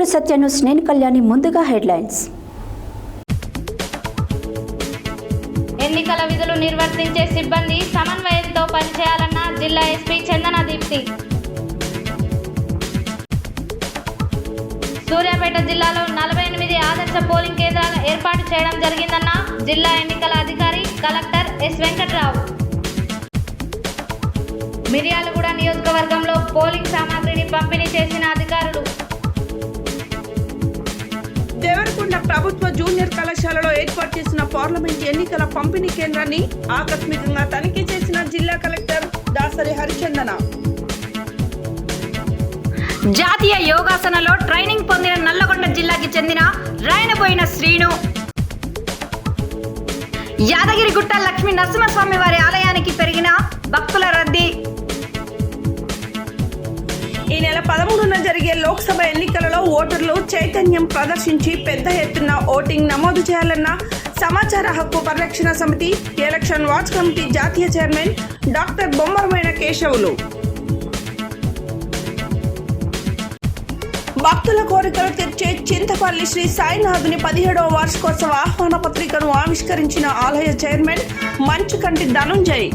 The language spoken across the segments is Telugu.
Welcome to Satya news. నేను కళ్యాణి. ముందుగా హెడ్లైన్స్. ఎన్నికల విధులు నిర్వర్తించే సిబ్బంది సమన్వయంతో పనిచేయాలన్న జిల్లా ఎస్పీ చందన దీప్తి. సూర్యాపేట జిల్లాలో 48 ఆదర్శ పోలింగ్ కేంద్రాల ఏర్పాటు చేయడం జరిగిందన్న జిల్లా ఎన్నికల అధికారి కలెక్టర్ ఎస్ వెంకట్రావు. మిర్యాలగూడ నియోజకవర్గంలో పోలింగ్ సామాగ్రిని పంపిణీ చేసిన అధికారులు. దేవరకొండ ప్రభుత్వ జూనియర్ కళాశాలలో ఏర్పాటు చేసిన పార్లమెంట్ ఎన్నికల పంపిణీ కేంద్రాన్ని ఆకస్మికంగా తనిఖీ చేసిన జిల్లా కలెక్టర్ దాసరి హరిచందన. జాతీయ యోగాసనలో ట్రైనింగ్ పొందిన నల్లగొండ జిల్లాకి చెందిన రాయనబోయిన శ్రీను. యాదగిరిగుట్ట లక్ష్మీ నరసింహస్వామి వారి ఆలయానికి పెరిగిన భక్తుల రద్దీ. ఈ నెల 13న జరిగే లోక్సభ ఎన్నికలలో ఓటర్లు చైతన్యం ప్రదర్శించి పెద్ద ఎత్తున ఓటింగ్ నమోదు చేయాలన్న సమాచార హక్కు పరిరక్షణ సమితి ఎలక్షన్ వాచ్ కమిటీ జాతీయ చైర్మన్ డాక్టర్ బొమ్మరమైన కేశవులు. భక్తుల కోరికలు తీర్చే చింతపల్లి శ్రీ సాయినాథుని 17వ వార్షికోత్సవ ఆహ్వాన పత్రికను ఆవిష్కరించిన ఆలయ చైర్మన్ మంచుకంటి ధనుంజయ్.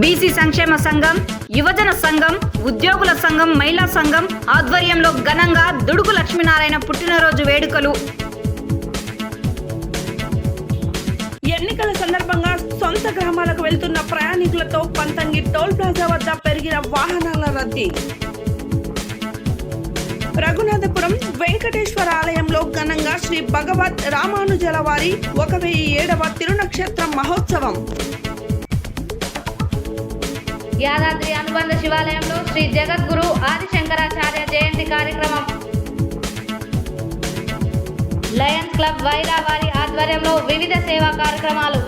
బీసీ సంక్షేమ సంఘం, యువజన సంఘం, ఉద్యోగుల సంఘం, మహిళా సంఘం ఆధ్వర్యంలో ఘనంగా దుడుగు లక్ష్మీనారాయణ పుట్టినరోజు వేడుకలు. ఎన్నికల సందర్భంగా సొంత గ్రామాలకు వెళ్తున్న ప్రయాణికులతో పంతంగి టోల్ ప్లాజా వద్ద పెరిగిన వాహనాల రద్దీ. రఘునాథపురం వెంకటేశ్వర ఆలయంలో ఘనంగా శ్రీ భగవద్ రామానుజల వారి 1007వ తిరునక్షత్ర మహోత్సవం. యాదాద్రి అనుబంధ శివాలయంలో శ్రీ జగద్గురు ఆదిశంకరాచార్య జయంతి కార్యక్రమం. లయన్స్ క్లబ్ వైరా వారి ఆధ్వర్యంలో వివిధ సేవా కార్యక్రమాలు.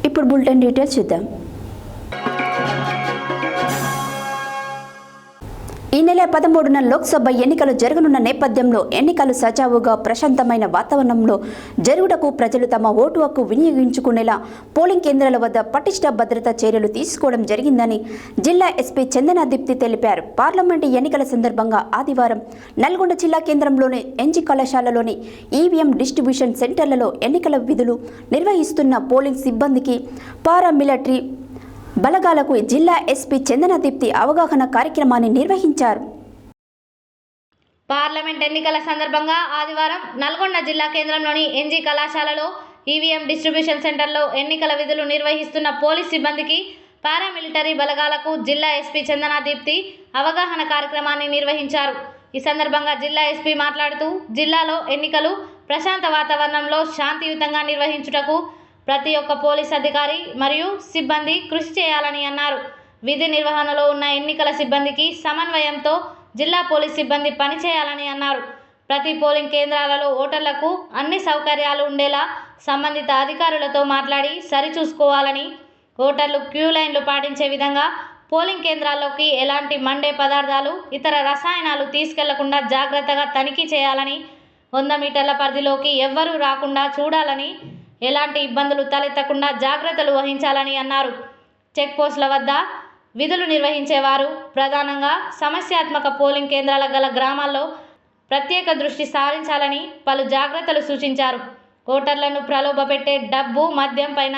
ఇప్పుడు బులెటిన్ డీటెయిల్స్ చూద్దాం. ఈ నెల 13న లోక్సభ ఎన్నికలు జరగనున్న నేపథ్యంలో ఎన్నికలు సజావుగా ప్రశాంతమైన వాతావరణంలో జరుగుటకు ప్రజలు తమ ఓటు హక్కు వినియోగించుకునేలా పోలింగ్ కేంద్రాల వద్ద పటిష్ట భద్రతా చర్యలు తీసుకోవడం జరిగిందని జిల్లా ఎస్పీ చందన దీప్తి తెలిపారు. పార్లమెంటు ఎన్నికల సందర్భంగా ఆదివారం నల్గొండ జిల్లా కేంద్రంలోని ఎన్జీ కళాశాలలోని ఈవీఎం డిస్ట్రిబ్యూషన్ సెంటర్లలో ఎన్నికల విధులు నిర్వహిస్తున్న పోలింగ్ సిబ్బందికి పారామిలిటరీ బలగాలకు జిల్లా ఎస్పీ చందన దీప్తి అవగాహన కార్యక్రమాన్ని నిర్వహించారు. పార్లమెంట్ ఎన్నికల సందర్భంగా ఆదివారం నల్గొండ జిల్లా కేంద్రంలోని ఎన్జీ కళాశాలలో ఈవీఎం డిస్ట్రిబ్యూషన్ సెంటర్లో ఎన్నికల విధులు నిర్వహిస్తున్న పోలీస్ సిబ్బందికి పారామిలిటరీ బలగాలకు జిల్లా ఎస్పీ చందన దీప్తి అవగాహన కార్యక్రమాన్ని నిర్వహించారు. ఈ సందర్భంగా జిల్లా ఎస్పీ మాట్లాడుతూ జిల్లాలో ఎన్నికలు ప్రశాంత వాతావరణంలో శాంతియుతంగా నిర్వహించుటకు ప్రతి ఒక్క పోలీస్ అధికారి మరియు సిబ్బంది కృషి చేయాలని అన్నారు. విధి నిర్వహణలో ఉన్న ఎన్నికల సిబ్బందికి సమన్వయంతో జిల్లా పోలీస్ సిబ్బంది పనిచేయాలని అన్నారు. ప్రతి పోలింగ్ కేంద్రాలలో ఓటర్లకు అన్ని సౌకర్యాలు ఉండేలా సంబంధిత అధికారులతో మాట్లాడి సరిచూసుకోవాలని, ఓటర్లు క్యూ లైన్లు పాటించే విధంగా పోలింగ్ కేంద్రాల్లోకి ఎలాంటి మండే పదార్థాలు, ఇతర రసాయనాలు తీసుకెళ్లకుండా జాగ్రత్తగా తనిఖీ చేయాలని, 100 మీటర్ల పరిధిలోకి ఎవ్వరూ రాకుండా చూడాలని, ఎలాంటి ఇబ్బందులు తలెత్తకుండా జాగ్రత్తలు వహించాలని అన్నారు. చెక్ పోస్టుల వద్ద విధులు నిర్వహించేవారు ప్రధానంగా సమస్యాత్మక పోలింగ్ కేంద్రాల గల గ్రామాల్లో ప్రత్యేక దృష్టి సారించాలని పలు జాగ్రత్తలు సూచించారు. ఓటర్లను ప్రలోభపెట్టే డబ్బు, మద్యం పైన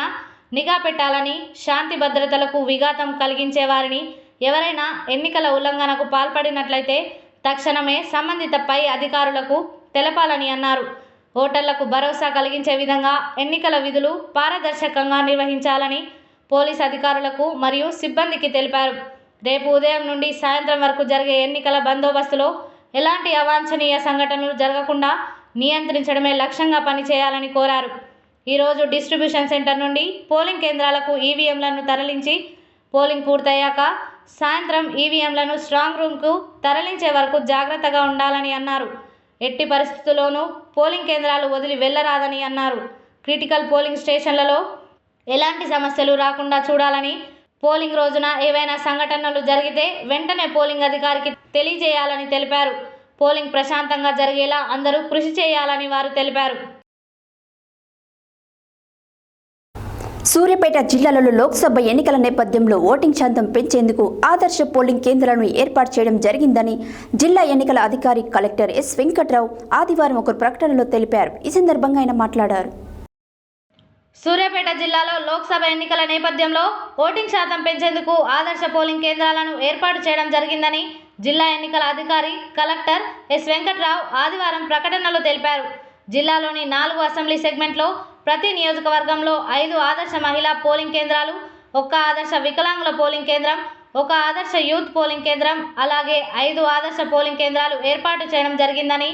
నిఘా పెట్టాలని, శాంతి భద్రతలకు విఘాతం కలిగించే వారిని ఎవరైనా ఎన్నికల ఉల్లంఘనకు పాల్పడినట్లయితే తక్షణమే సంబంధిత పై అధికారులకు తెలపాలని అన్నారు. ఓటర్లకు భరోసా కలిగించే విధంగా ఎన్నికల విధులు పారదర్శకంగా నిర్వహించాలని పోలీస్ అధికారులకు మరియు సిబ్బందికి తెలిపారు. రేపు ఉదయం నుండి సాయంత్రం వరకు జరిగే ఎన్నికల బందోబస్తులో ఎలాంటి అవాంఛనీయ సంఘటనలు జరగకుండా నియంత్రించడమే లక్ష్యంగా పనిచేయాలని కోరారు. ఈరోజు డిస్ట్రిబ్యూషన్ సెంటర్ నుండి పోలింగ్ కేంద్రాలకు ఈవీఎంలను తరలించి పోలింగ్ పూర్తయ్యాక సాయంత్రం ఈవీఎంలను స్ట్రాంగ్ రూమ్కు తరలించే వరకు జాగ్రత్తగా ఉండాలని అన్నారు. ఎట్టి పరిస్థితుల్లోనూ పోలింగ్ కేంద్రాలు వదిలి వెళ్లరాదని అన్నారు. క్రిటికల్ పోలింగ్ స్టేషన్లలో ఎలాంటి సమస్యలు రాకుండా చూడాలని, పోలింగ్ రోజున ఏవైనా సంఘటనలు జరిగితే వెంటనే పోలింగ్ అధికారికి తెలియజేయాలని తెలిపారు. పోలింగ్ ప్రశాంతంగా జరిగేలా అందరూ కృషి చేయాలని వారు తెలిపారు. సూర్యాపేట జిల్లాలో లోక్సభ ఎన్నికల నేపథ్యంలో ఓటింగ్ శాతం పెంచేందుకు ఆదర్శ పోలింగ్ కేంద్రాలను ఏర్పాటు చేయడం జరిగిందని జిల్లా ఎన్నికల అధికారి కలెక్టర్ ఎస్ వెంకట్రావు ఆదివారం ఒక ప్రకటనలో తెలిపారు. ఈ సందర్భంగా ఆయన మాట్లాడారు. సూర్యాపేట జిల్లాలో లోక్సభ ఎన్నికల నేపథ్యంలో ఓటింగ్ శాతం పెంచేందుకు ఆదర్శ పోలింగ్ కేంద్రాలను ఏర్పాటు చేయడం జరిగిందని జిల్లా ఎన్నికల అధికారి కలెక్టర్ ఎస్ వెంకట్రావు ఆదివారం ప్రకటనలో తెలిపారు. జిల్లాలోని 4 అసెంబ్లీ సెగ్మెంట్లో ప్రతి నియోజకవర్గంలో 5 ఆదర్శ మహిళా పోలింగ్ కేంద్రాలు, 1 ఆదర్శ వికలాంగుల పోలింగ్ కేంద్రం, 1 ఆదర్శ యూత్ పోలింగ్ కేంద్రం, అలాగే 5 ఆదర్శ పోలింగ్ కేంద్రాలు ఏర్పాటు చేయడం జరిగిందని,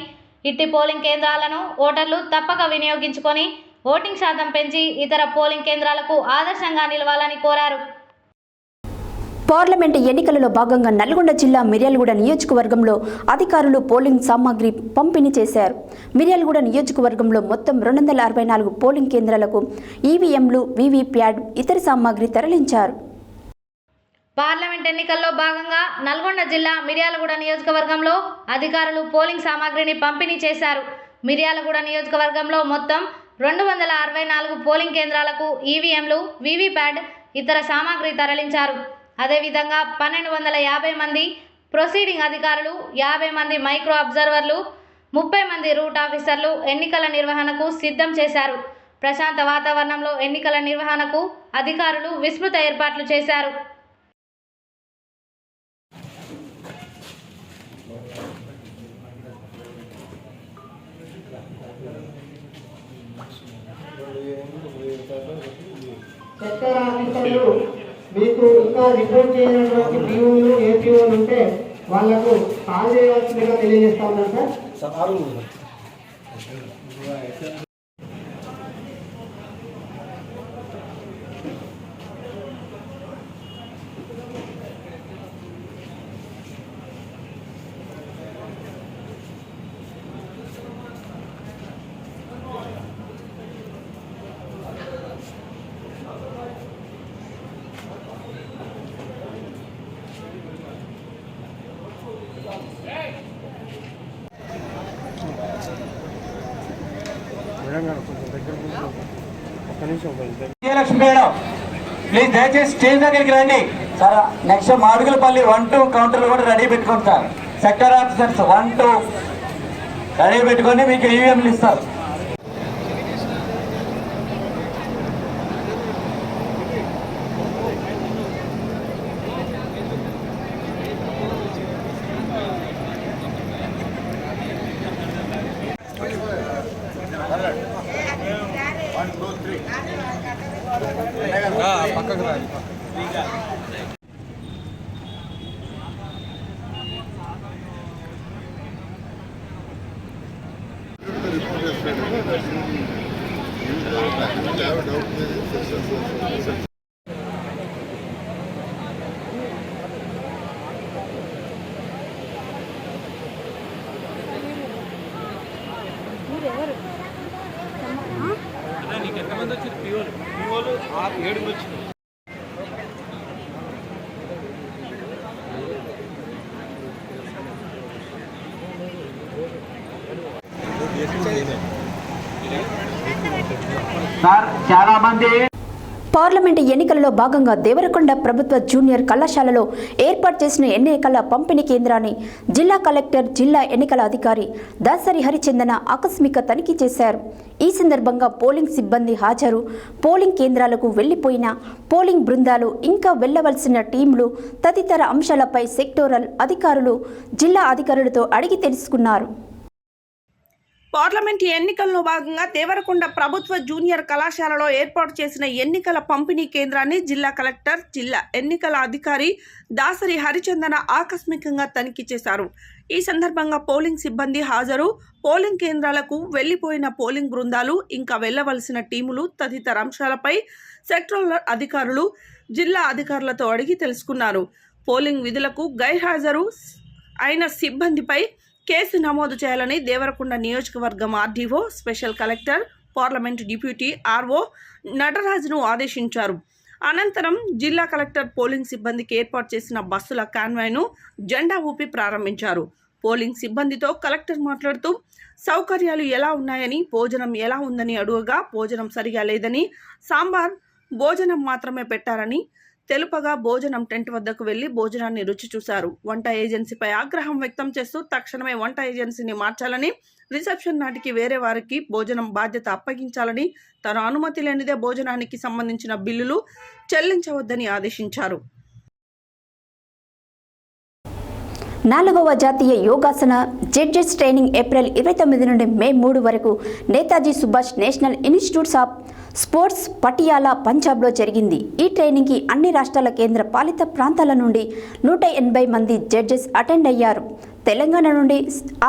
ఇట్టి పోలింగ్ కేంద్రాలను ఓటర్లు తప్పక వినియోగించుకొని ఓటింగ్ శాతం పెంచి ఇతర పోలింగ్ కేంద్రాలకు ఆదర్శంగా నిలవాలని కోరారు. పార్లమెంటు ఎన్నికలలో భాగంగా నల్గొండ జిల్లా మిర్యాలగూడ నియోజకవర్గంలో అధికారులు పోలింగ్ సామాగ్రి పంపిణీ చేశారు. మిర్యాలగూడ నియోజకవర్గంలో మొత్తం 264 పోలింగ్ కేంద్రాలకు ఈవీఎంలు, వీవీప్యాడ్, ఇతర సామాగ్రి తరలించారు. పార్లమెంట్ ఎన్నికల్లో భాగంగా నల్గొండ జిల్లా మిర్యాలగూడ నియోజకవర్గంలో అధికారులు పోలింగ్ సామాగ్రిని పంపిణీ చేశారు. మిర్యాలగూడ నియోజకవర్గంలో మొత్తం 264 పోలింగ్ కేంద్రాలకు ఈవీఎంలు, వీవీప్యాడ్, ఇతర సామాగ్రి తరలించారు. అదేవిధంగా 1250 మంది ప్రొసీడింగ్ అధికారులు, 50 మంది మైక్రో అబ్జర్వర్లు, 30 మంది రూట్ ఆఫీసర్లు ఎన్నికల నిర్వహణకు సిద్ధం చేశారు. ప్రశాంత వాతావరణంలో ఎన్నికల నిర్వహణకు అధికారులు విస్తృత ఏర్పాట్లు చేశారు. సెక్టర్ ఆఫీసర్లు మీకు ఇంకా రిపోర్ట్ చేయడానికి పిఓలు, ఏపీఓలు ఉంటే వాళ్లకు కాల్ చేయవలసిందిగా తెలియజేస్తా ఉన్నాను సార్. విజయలక్ష్మి మేడం, ప్లీజ్ దయచేసి స్టేజ్ దగ్గరికి రండి సార్. నెక్స్ట్ మాడుగులపల్లి 1-2 కౌంటర్లు కూడా రెడీ పెట్టుకోండి సార్. సెక్టర్ ఆఫీసర్స్ 1-2 రెడీ పెట్టుకొని మీకు ఈవీఎంలు ఇస్తారు. పక్కకు రా. నీకెంతమంది వచ్చారు? పిఓలు 7 వచ్చింది. సార్ చాలా మంది పార్లమెంటు ఎన్నికలలో భాగంగా దేవరకొండ ప్రభుత్వ జూనియర్ కళాశాలలో ఏర్పాటు చేసిన ఎన్నికల పంపిణీ కేంద్రాన్ని జిల్లా కలెక్టర్, జిల్లా ఎన్నికల అధికారి దాసరి హరిచందన ఆకస్మిక తనిఖీ చేశారు. ఈ సందర్భంగా పోలింగ్ సిబ్బంది హాజరు, పోలింగ్ కేంద్రాలకు వెళ్లిపోయిన పోలింగ్ బృందాలు, ఇంకా వెళ్లవలసిన టీంలు తదితర అంశాలపై సెక్టోరల్ అధికారులు, జిల్లా అధికారులతో అడిగి తెలుసుకున్నారు. పార్లమెంట్ ఎన్నికల్లో భాగంగా దేవరకొండ ప్రభుత్వ జూనియర్ కళాశాలలో ఏర్పాటు చేసిన ఎన్నికల పంపిణీ కేంద్రాన్ని జిల్లా కలెక్టర్, జిల్లా ఎన్నికల అధికారి దాసరి హరిచందన ఆకస్మికంగా తనిఖీ చేశారు. ఈ సందర్భంగా పోలింగ్ సిబ్బంది హాజరు, పోలింగ్ కేంద్రాలకు వెళ్లిపోయిన పోలింగ్ బృందాలు, ఇంకా వెళ్లవలసిన టీములు తదితర అంశాలపై సెక్టరల్ అధికారులు, జిల్లా అధికారులతో అడిగి తెలుసుకున్నారు. పోలింగ్ విధులకు గైర్హాజరు అయిన సిబ్బందిపై కేసు నమోదు చేయాలని దేవరకొండ నియోజకవర్గం RDO, special collector, parliament deputy RO నటరాజును ఆదేశించారు. అనంతరం జిల్లా కలెక్టర్ పోలింగ్ సిబ్బందికి ఏర్పాటు చేసిన బస్సుల కాన్వాయ్ను జెండా ఊపి ప్రారంభించారు. పోలింగ్ సిబ్బందితో కలెక్టర్ మాట్లాడుతూ సౌకర్యాలు ఎలా ఉన్నాయని, భోజనం ఎలా ఉందని అడుగగా భోజనం సరిగా లేదని, సాంబార్ భోజనం మాత్రమే పెట్టారని తెలుపగా భోజనం టెంట్ వద్దకు వెళ్లి భోజనాన్ని రుచి చూశారు. వంట ఏజెన్సీపై ఆగ్రహం వ్యక్తం చేస్తూ తక్షణమే వంట ఏజెన్సీని మార్చాలని, రిసెప్షన్ నాటికి వేరే వారికి భోజనం బాధ్యత అప్పగించాలని, తన అనుమతి లేనిదే భోజనానికి సంబంధించిన బిల్లులు చెల్లించవద్దని ఆదేశించారు. 4వ జాతీయ యోగాసన జడ్జెస్ ట్రైనింగ్ ఏప్రిల్ 29 నుండి మే 3 వరకు Netaji Subhash national institutes of sports Patiala పంజాబ్లో జరిగింది. ఈ ట్రైనింగ్కి అన్ని రాష్ట్రాల కేంద్ర పాలిత ప్రాంతాల నుండి 180 మంది జడ్జెస్ అటెండ్ అయ్యారు. తెలంగాణ నుండి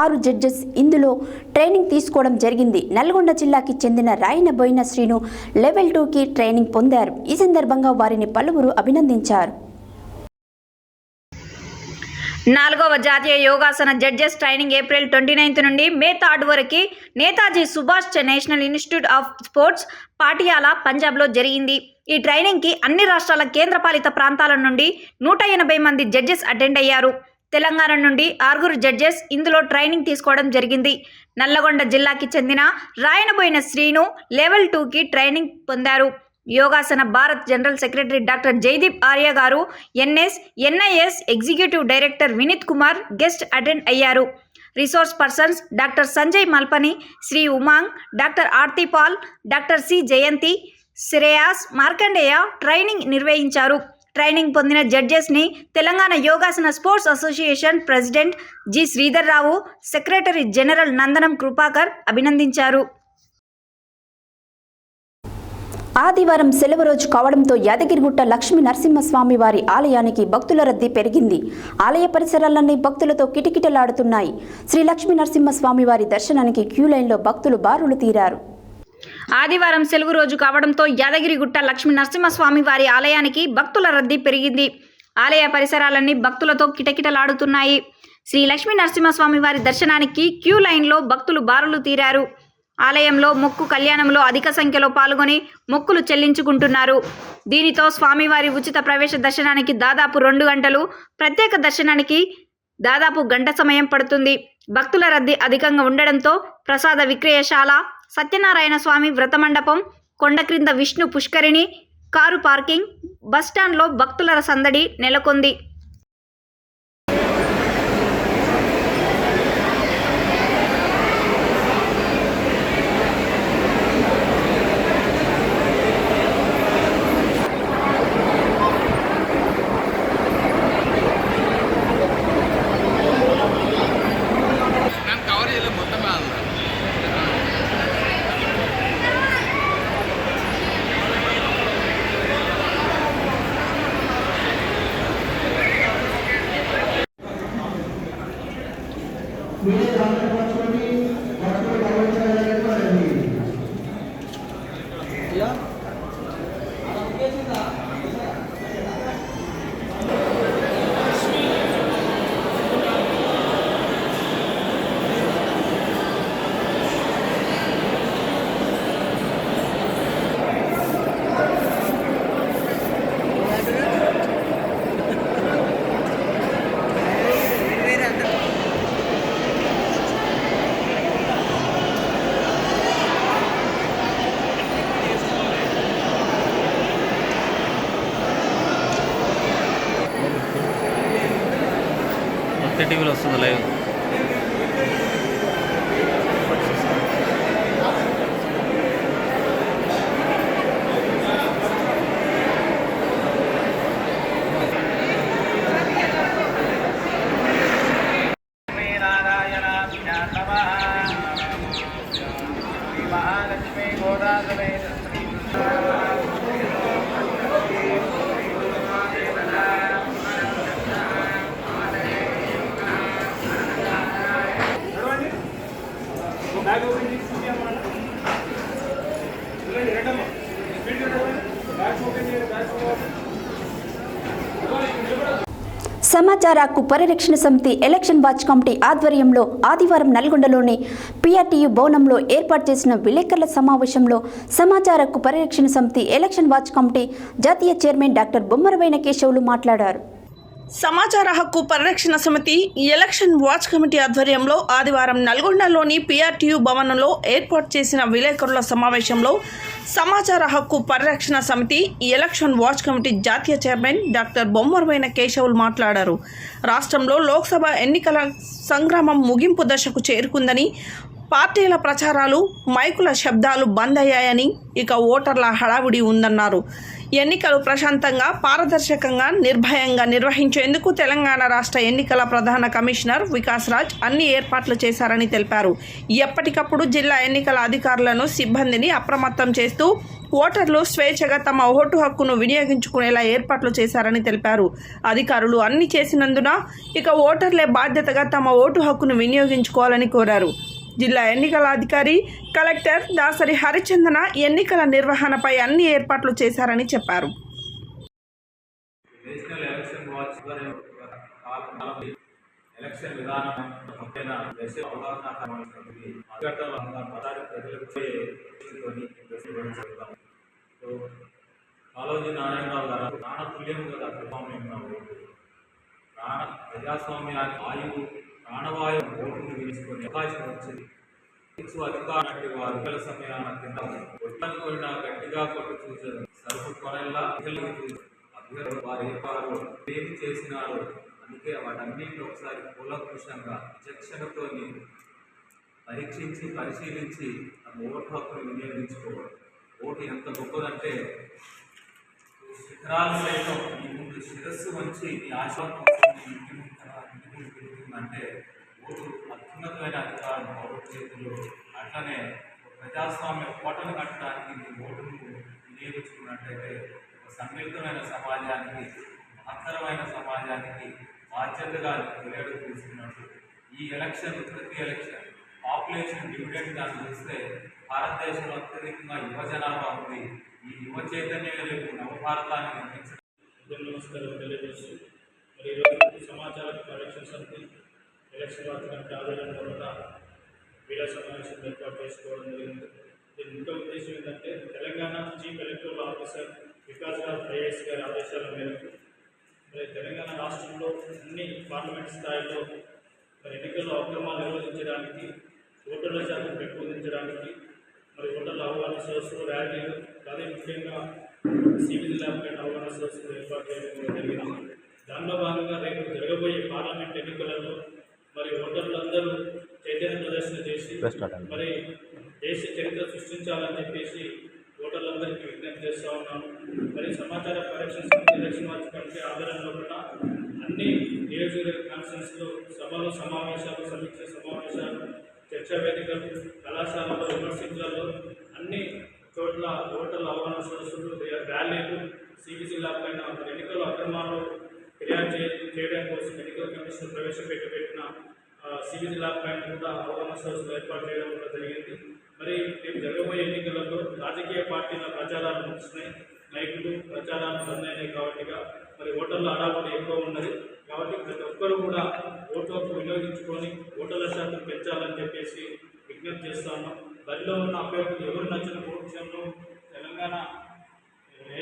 6 జడ్జెస్ ఇందులో ట్రైనింగ్ తీసుకోవడం జరిగింది. నల్గొండ జిల్లాకి చెందిన రాయనబోయిన శ్రీను లెవెల్ 2కి ట్రైనింగ్ పొందారు. ఈ సందర్భంగా వారిని పలువురు అభినందించారు. 4వ జాతీయ యోగాసన జడ్జెస్ ట్రైనింగ్ ఏప్రిల్ 29 నుండి మే 3 వరకు Netaji Subhash national institute of sports Patiala పంజాబ్లో జరిగింది. ఈ ట్రైనింగ్కి అన్ని రాష్ట్రాల కేంద్రపాలిత ప్రాంతాల నుండి 180 మంది జడ్జెస్ అటెండ్ అయ్యారు. తెలంగాణ నుండి 6 జడ్జెస్ ఇందులో ట్రైనింగ్ తీసుకోవడం జరిగింది. నల్లగొండ జిల్లాకి చెందిన రాయనబోయిన శ్రీను లెవెల్ 2కి ట్రైనింగ్ పొందారు. Yogasana Bharat general secretary doctor Jaideep Arya గారు, NIS executive director Vineet Kumar guest attend అయ్యారు. Resource persons doctor Sanjay Malpani, Shri Umang, doctor Aarti Pal, doctor C Jayanthi, Shreyas Markandeya training నిర్వహించారు. ట్రైనింగ్ పొందిన జడ్జెస్ని Telangana Yogasana sports association president G Sridhar Rao, secretary general Nandanam Krupakar అభినందించారు. ఆదివారం సెలవు రోజు కావడంతో యాదగిరిగుట్ట లక్ష్మీ నరసింహస్వామి వారి ఆలయానికి భక్తుల రద్దీ పెరిగింది. ఆలయ పరిసరాలన్నీ భక్తులతో కిటకిటలాడుతున్నాయి. శ్రీ లక్ష్మీ నరసింహస్వామి వారి దర్శనానికి క్యూ లైన్లో భక్తులు బారులు తీరారు. ఆదివారం సెలవు రోజు కావడంతో యాదగిరిగుట్ట లక్ష్మీ నరసింహస్వామి వారి ఆలయానికి భక్తుల రద్దీ పెరిగింది. ఆలయ పరిసరాలన్నీ భక్తులతో కిటకిటలాడుతున్నాయి. శ్రీ లక్ష్మీ నరసింహస్వామి వారి దర్శనానికి క్యూ లైన్లో భక్తులు బారులు తీరారు. ఆలయంలో మొక్కు కళ్యాణంలో అధిక సంఖ్యలో పాల్గొని మొక్కులు చెల్లించుకుంటున్నారు. దీనితో స్వామివారి ఉచిత ప్రవేశ దర్శనానికి దాదాపు 2 గంటలు, ప్రత్యేక దర్శనానికి దాదాపు గంట సమయం పడుతుంది. భక్తుల రద్దీ అధికంగా ఉండడంతో ప్రసాద విక్రయశాల, సత్యనారాయణ స్వామి వ్రతమండపం, కొండ క్రింద విష్ణు పుష్కరిణి, కారు పార్కింగ్, బస్టాండ్లో భక్తుల సందడి నెలకొంది. టీవీలో వస్తుంది లైవ్. సమాచార హక్కు పరిరక్షణ సమితి ఎలక్షన్ వాచ్ కమిటీ ఆధ్వర్యంలో ఆదివారం నల్గొండలోని పిఆర్టీయూ భవనంలో ఏర్పాటు చేసిన విలేకరుల సమావేశంలో సమాచార హక్కు పరిరక్షణ సమితి ఎలక్షన్ వాచ్ కమిటీ జాతీయ చైర్మన్ డాక్టర్ బొమ్మరవైన కేశవులు మాట్లాడారు. సమాచార హక్కు పరిరక్షణ సమితి ఎలక్షన్ వాచ్ కమిటీ ఆధ్వర్యంలో ఆదివారం నల్గొండలోని పిఆర్టీయూ భవనంలో ఏర్పాటు చేసిన విలేకరుల సమావేశంలో సమాచార హక్కు పరిరక్షణ సమితి ఎలక్షన్ వాచ్ కమిటీ జాతీయ చైర్మన్ డాక్టర్ బొమ్మరవైన కేశవులు మాట్లాడారు. రాష్ట్రంలో లోక్సభ ఎన్నికల సంగ్రామం ముగింపు దశకు చేరుకుందని, పార్టీల ప్రచారాలు, మైకుల శబ్దాలు బంద్ అయ్యాయని, ఇక ఓటర్ల హడావుడి ఉందన్నారు. ఎన్నికలు ప్రశాంతంగా, పారదర్శకంగా, నిర్భయంగా నిర్వహించేందుకు తెలంగాణ రాష్ట్ర ఎన్నికల ప్రధాన కమిషనర్ వికాస్ రాజ్ అన్ని ఏర్పాట్లు చేశారని తెలిపారు. ఎప్పటికప్పుడు జిల్లా ఎన్నికల అధికారులను, సిబ్బందిని అప్రమత్తం చేస్తూ ఓటర్లు స్వేచ్ఛగా తమ ఓటు హక్కును వినియోగించుకునేలా ఏర్పాట్లు చేశారని తెలిపారు. అధికారులు అన్ని చేసినందున ఇక ఓటర్లే బాధ్యతగా తమ ఓటు హక్కును వినియోగించుకోవాలని కోరారు. జిల్లా ఎన్నికల అధికారి కలెక్టర్ దాసరి హరిచందన ఎన్నికల నిర్వహణపై అన్ని ఏర్పాట్లు చేశారని చెప్పారు. నేషనల్ ఎలక్షన్ వాచ్ ఎలక్షన్ విధానం కాళోజీ నారాయణరావు గారు ప్రాణతుల్యం కదా ప్రజాస్వామ్యానికి ఆయువు ప్రాణవాయు ఓటును తీసుకునే అవకాశం వచ్చింది. అధికారులు వారు ఎన్నికల సమయాన కింద కొట్టిన గట్టిగా కొట్టు చూసారు. సరుకు కొనల్లా వారు ఏర్పాటు ఏమి చేసినారు. అందుకే వాటన్నింటినీ ఒకసారి కూలంకుషంగా విచక్షణతో పరీక్షించి పరిశీలించి తమ ఓటు హక్కును వినియోగించుకోవాలి. ఓటు ఎంత గొప్పదంటే శిఖరాలు సైతం ఈ ముందు శిరస్సు వంచి ఈ ఆశాంటే ఓటు అత్యున్నతమైన అధికారం పౌరుల చేతుల్లో. అట్లనే ప్రజాస్వామ్య కోటను కట్టడానికి ఈ ఓటును వినియోగించుకున్నట్టయితే ఒక సమ్మిళితమైన సమాజానికి, మహత్తరమైన సమాజానికి బాధ్యతగా వేడుక తీసుకున్నట్టు. ఈ ఎలక్షన్ ప్రతి ఎలక్షన్ పాపులేషన్ డివిడెంట్ దాన్ని చూస్తే భారతదేశంలో అత్యధికంగా యువ జనాభా ఉంది. ఈ యువ చైతన్యం రేపు నవభారతాన్ని నిర్మించడం. నమస్కారం తెలియజేస్తూ మరి ఈరోజు సమాచార పరిరక్షణ సమితి ఎలక్షన్ వాచ్ కమిటీ ఆధ్వర్యంలో కూడా మీడియా సమావేశం ఏర్పాటు చేసుకోవడం జరిగింది. దీని ముఖ్య ఉద్దేశం ఏంటంటే Telangana chief electoral officer Vikas Raj IAS గారి ఆదేశాల మేరకు మరి తెలంగాణ రాష్ట్రంలో అన్ని పార్లమెంట్ స్థాయిలో మరి ఎన్నికల్లో అక్రమాలు నిర్వహించడానికి, ఓటర్ల శాతం పెంపొందించడానికి మరి ఓటర్ల అవగాహన సదస్సులు, ర్యాలీలు, అదే ముఖ్యంగా సివిల్ ల్యాబ్ అవగాహన సదస్సులు ఏర్పాటు చేయడం జరిగింది. దానిలో భాగంగా రేపు జరగబోయే పార్లమెంట్ ఎన్నికలలో మరి ఓటర్లందరూ చైతన్య ప్రదర్శన చేసి మరి దేశ చరిత్ర సృష్టించాలని చెప్పేసి ఓటర్లందరికీ విజ్ఞప్తి చేస్తూ ఉన్నాము. మరి సమాచార పరిరక్షణ సమితి ఎలక్షన్ వాచ్ కమిటీ ఆధ్వర్యంలో కూడా అన్ని నియోజకవర్గ కాన్ఫరెన్స్లో సభలు, సమావేశాలు, సమీక్ష సమావేశాలు, చర్చా వేదికలు, కళాశాలలో, యూనివర్సిటీలలో అన్ని చోట్ల ఓటర్ల అవగాహన సదస్సులు, ర్యాలీలు, సిబిసి ల్యాబ్ పైన ఎన్నికల అక్రమాలు ఫిర్యాదు చేయడం కోసం ఎన్నికల కమిషన్ ప్రవేశపెట్టిన సిబిసి ల్యాబ్ పైన కూడా అవగాహన సదస్సులు ఏర్పాటు చేయడం కూడా జరిగింది. మరి రేపు జరగబోయే ఎన్నికలలో రాజకీయ పార్టీల ప్రచారాలు ముగిస్తున్నాయి, మైకులు ప్రచారాలు బందైనాయి. కాబట్టి మరి ఓటర్ల హడావుడి ఎక్కువ ఉన్నది. కాబట్టి ప్రతి ఒక్కరూ కూడా ఓటు హక్కు వినియోగించుకొని ఓటర్ల శాతం పెంచాలని చెప్పేసి విజ్ఞప్తి చేస్తా ఉన్నాం. బరిలో ఉన్న అభ్యర్థులు ఎవరు నచ్చిన విషయంలో Telangana